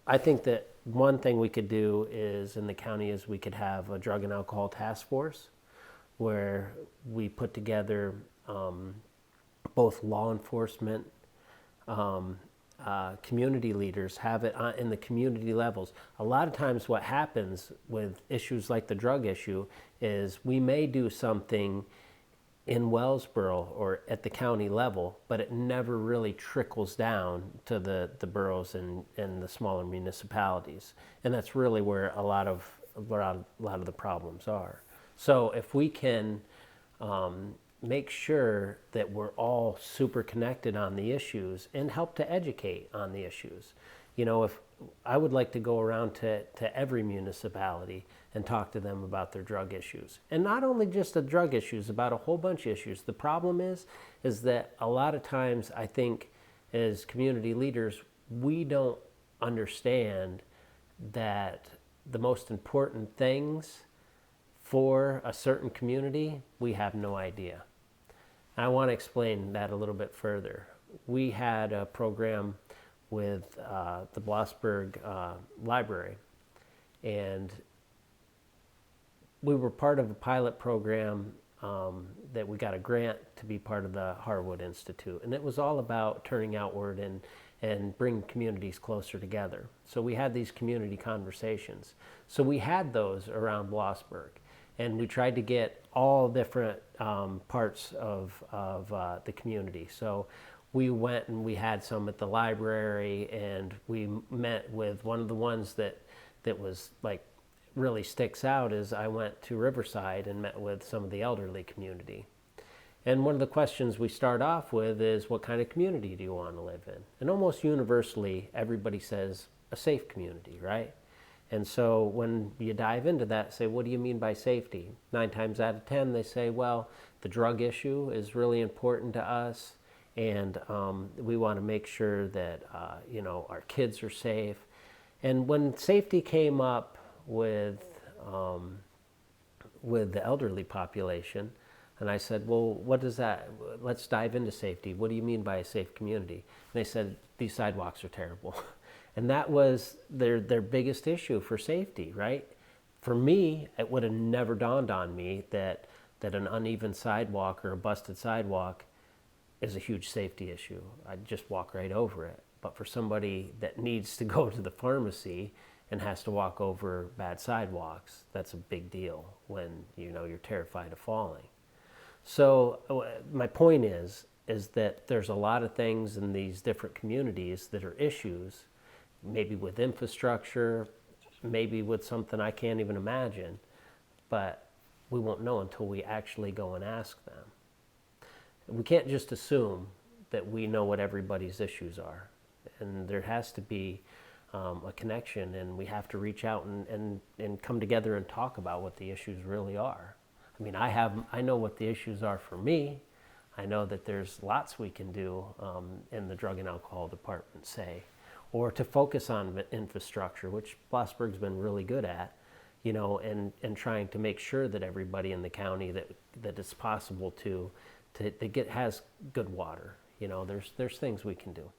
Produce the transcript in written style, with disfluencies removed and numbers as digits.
I think that one thing we could do is in the county is we could have a drug and alcohol task force where we put together both law enforcement, community leaders, have it in the community levels. A lot of times what happens with issues like the drug issue is we may do something in Wellsboro or at the county level, but it never really trickles down to the boroughs and the smaller municipalities. And that's really where a lot of the problems are. So if we can make sure that we're all super connected on the issues and help to educate on the issues. You know, if I would like to go around to every municipality and talk to them about their drug issues. And not only just the drug issues, about a whole bunch of issues. The problem is that a lot of times I think as community leaders, we don't understand that the most important things for a certain community, we have no idea. I want to explain that a little bit further. We had a program with the Blossburg Library, and we were part of a pilot program that we got a grant to be part of the Harwood Institute, and it was all about turning outward and bringing communities closer together. So we had these community conversations. So we had those around Blossburg. And we tried to get all different parts of the community. So we went and we had some at the library, and we met with one of the ones that was like really sticks out is I went to Riverside and met with some of the elderly community. And one of the questions we start off with is, what kind of community do you want to live in? And almost universally, everybody says a safe community, right? And so when you dive into that, say, what do you mean by safety? 9 times out of 10, they say, well, the drug issue is really important to us, and we want to make sure that our kids are safe. And when safety came up with the elderly population, and I said, well, what does that? Let's dive into safety. What do you mean by a safe community? And they said, these sidewalks are terrible. And that was their biggest issue for safety, right? For me, it would have never dawned on me that an uneven sidewalk or a busted sidewalk is a huge safety issue. I'd just walk right over it. But for somebody that needs to go to the pharmacy and has to walk over bad sidewalks, that's a big deal when you're terrified of falling. So my point is that there's a lot of things in these different communities that are issues, maybe with infrastructure, maybe with something I can't even imagine, but we won't know until we actually go and ask them. We can't just assume that we know what everybody's issues are, and there has to be a connection, and we have to reach out and come together and talk about what the issues really are. I mean, I know what the issues are for me. I know that there's lots we can do in the drug and alcohol department, say, or to focus on infrastructure, which Blossburg's been really good at, and trying to make sure that everybody in the county that it's possible to has good water. There's things we can do.